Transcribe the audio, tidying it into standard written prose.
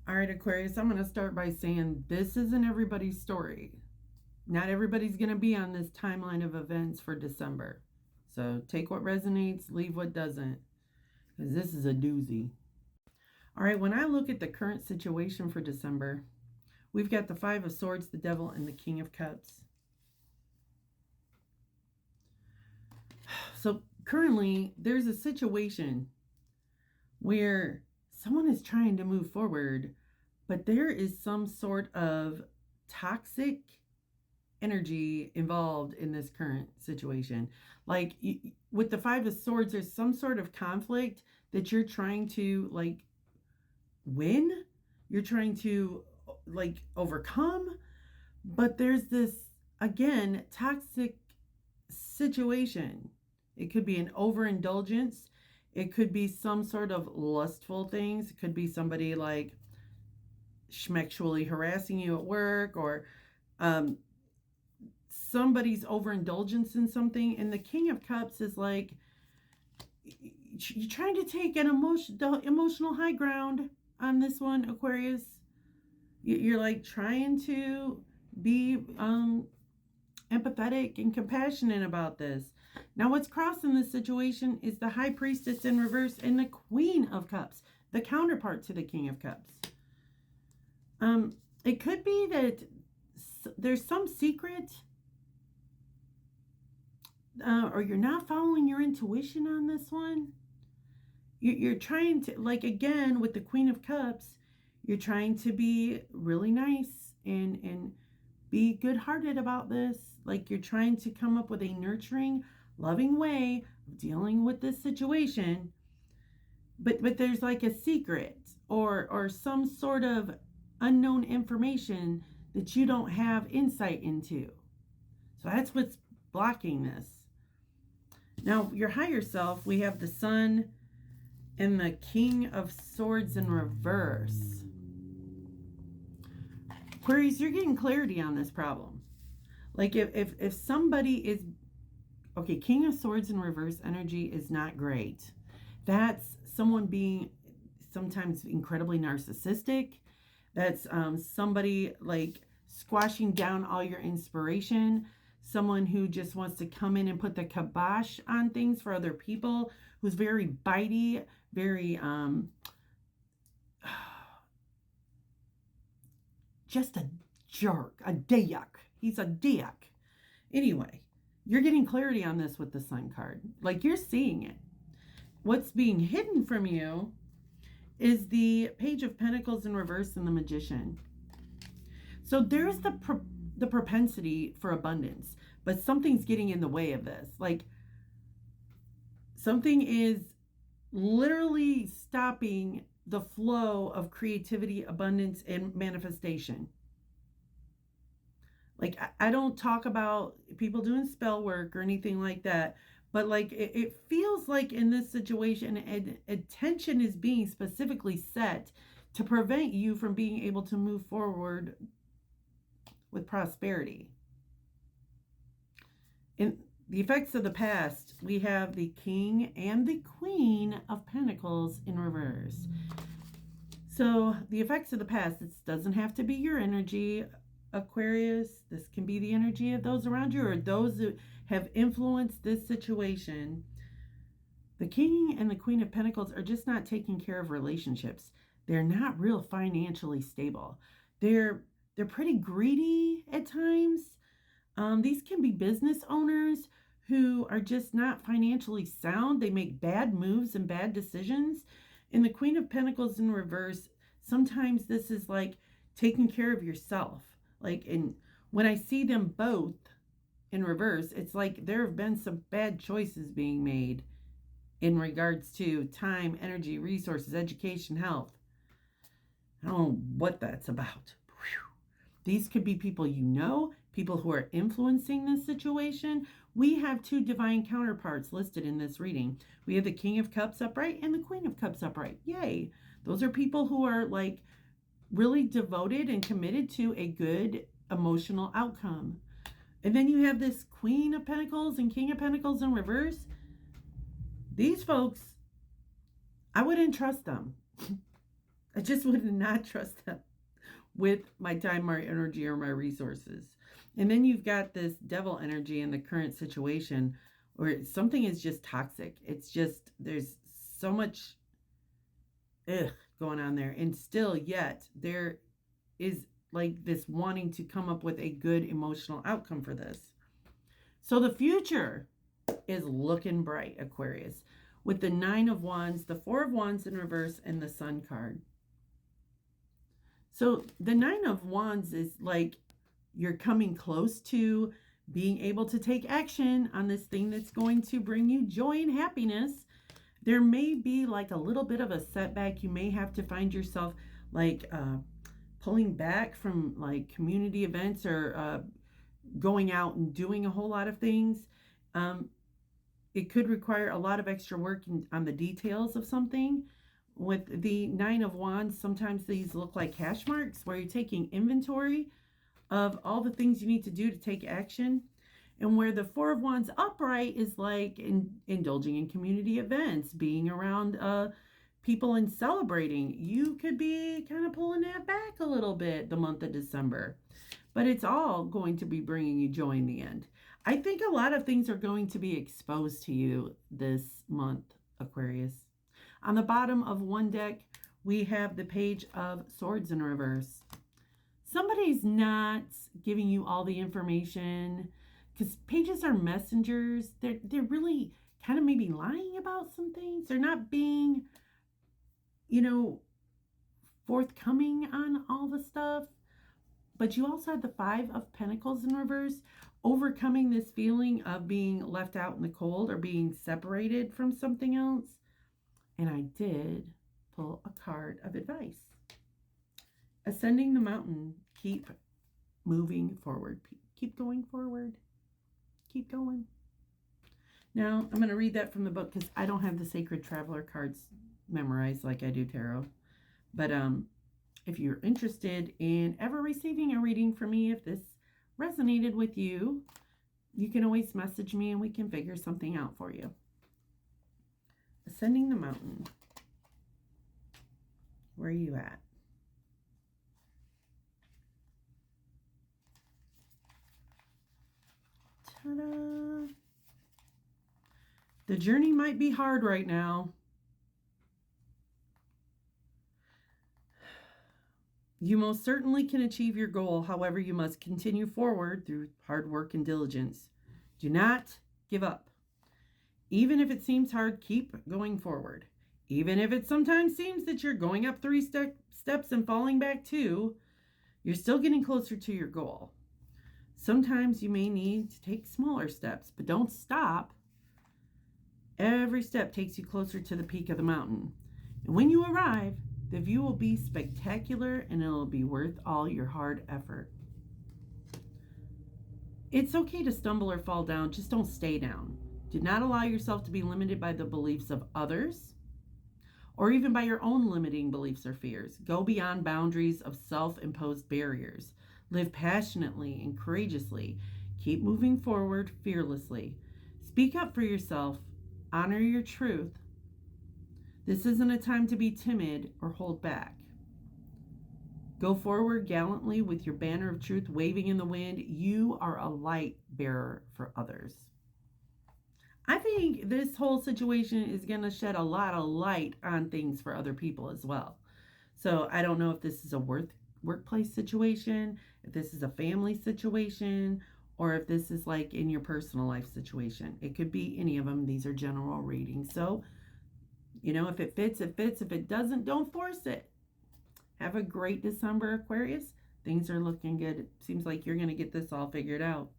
All right, Aquarius, I'm going to start by saying this isn't everybody's story. Not everybody's going to be on this timeline of events for December. So take what resonates, leave what doesn't, because this is a doozy. All right, when I look at the current situation for December, we've got the Five of Swords, the Devil, and the King of Cups. So currently, there's a situation where someone is trying to move forward, but there is some sort of toxic energy involved in this current situation. Like with the Five of Swords, there's some sort of conflict that you're trying to like win, you're trying to like overcome, but there's this again toxic situation. It could be an overindulgence, it could be some sort of lustful things, it could be somebody like schmexually harassing you at work, or somebody's overindulgence in something. And the King of Cups is like you're trying to take an emotional high ground on this one, Aquarius. You're like trying to be empathetic and compassionate about this. Now, what's crossing this situation is the High Priestess in reverse and the Queen of Cups, the counterpart to the King of Cups. It could be that there's some secret, or you're not following your intuition on this one. You're trying to, like, again, with the Queen of Cups, you're trying to be really nice and be good-hearted about this. Like, you're trying to come up with a nurturing, loving way of dealing with this situation. But there's like a secret or some sort of unknown information that you don't have insight into. So that's what's blocking this. Now, your higher self, we have the Sun and the King of Swords in reverse. Aquarius, you're getting clarity on this problem. Like if somebody is, okay, King of Swords in reverse energy is not great. That's someone being sometimes incredibly narcissistic. That's somebody like squashing down all your inspiration. Someone who just wants to come in and put the kibosh on things for other people. Who's very bitey, very just a jerk, a dick. He's a dick. Anyway, you're getting clarity on this with the Sun card. Like, you're seeing it. What's being hidden from you is the Page of Pentacles in reverse and the Magician. So there's the propensity for abundance, but something's getting in the way of this. Like, something is literally stopping the flow of creativity, abundance, and manifestation. Like, I don't talk about people doing spell work or anything like that, but like it feels like in this situation, attention is being specifically set to prevent you from being able to move forward with prosperity. In the effects of the past, we have the King and the Queen of Pentacles in reverse. So the effects of the past, it doesn't have to be your energy, Aquarius. This can be the energy of those around you or those that have influenced this situation. The King and the Queen of Pentacles are just not taking care of relationships. They're not real financially stable. They're pretty greedy at times. These can be business owners who are just not financially sound. They make bad moves and bad decisions. In the Queen of Pentacles in reverse, sometimes this is like taking care of yourself. Like, and when I see them both in reverse, it's like there have been some bad choices being made in regards to time, energy, resources, education, health. I don't know what that's about. These could be people you know, people who are influencing this situation. We have two divine counterparts listed in this reading. We have the King of Cups upright and the Queen of Cups upright. Yay. Those are people who are like really devoted and committed to a good emotional outcome. And then you have this Queen of Pentacles and King of Pentacles in reverse. These folks, I wouldn't trust them. I just would not trust them with my time, my energy, or my resources. And then you've got this devil energy in the current situation where something is just toxic. It's just, there's so much going on there. And still, yet, there is like this wanting to come up with a good emotional outcome for this. So the future is looking bright, Aquarius, with the 9 of Wands, the 4 of Wands in reverse, and the Sun card. So the 9 of Wands is like you're coming close to being able to take action on this thing that's going to bring you joy and happiness. There may be like a little bit of a setback. You may have to find yourself like pulling back from like community events or going out and doing a whole lot of things. It could require a lot of extra work on the details of something. With the 9 of Wands, sometimes these look like hash marks where you're taking inventory of all the things you need to do to take action. And where the 4 of Wands upright is like indulging in community events, being around people and celebrating. You could be kind of pulling that back a little bit the month of December. But it's all going to be bringing you joy in the end. I think a lot of things are going to be exposed to you this month, Aquarius. On the bottom of one deck, we have the Page of Swords in reverse. Somebody's not giving you all the information because pages are messengers. They're really kind of maybe lying about some things. They're not being, forthcoming on all the stuff. But you also have the 5 of Pentacles in reverse, overcoming this feeling of being left out in the cold or being separated from something else. And I did pull a card of advice. Ascending the mountain, keep moving forward. Keep going forward. Keep going. Now, I'm going to read that from the book because I don't have the Sacred Traveler cards memorized like I do tarot. But if you're interested in ever receiving a reading from me, if this resonated with you, you can always message me and we can figure something out for you. Ascending the mountain. Where are you at? Ta-da! The journey might be hard right now. You most certainly can achieve your goal. However, you must continue forward through hard work and diligence. Do not give up. Even if it seems hard, keep going forward. Even if it sometimes seems that you're going up 3 steps and falling back 2, you're still getting closer to your goal. Sometimes you may need to take smaller steps, but don't stop. Every step takes you closer to the peak of the mountain. And when you arrive, the view will be spectacular and it'll be worth all your hard effort. It's okay to stumble or fall down, just don't stay down. Do not allow yourself to be limited by the beliefs of others or even by your own limiting beliefs or fears. Go beyond boundaries of self-imposed barriers. Live passionately and courageously. Keep moving forward fearlessly. Speak up for yourself. Honor your truth. This isn't a time to be timid or hold back. Go forward gallantly with your banner of truth waving in the wind. You are a light bearer for others. I think this whole situation is going to shed a lot of light on things for other people as well. So I don't know if this is a workplace situation, if this is a family situation, or if this is like in your personal life situation. It could be any of them. These are general readings. So, if it fits, it fits. If it doesn't, don't force it. Have a great December, Aquarius. Things are looking good. It seems like you're going to get this all figured out.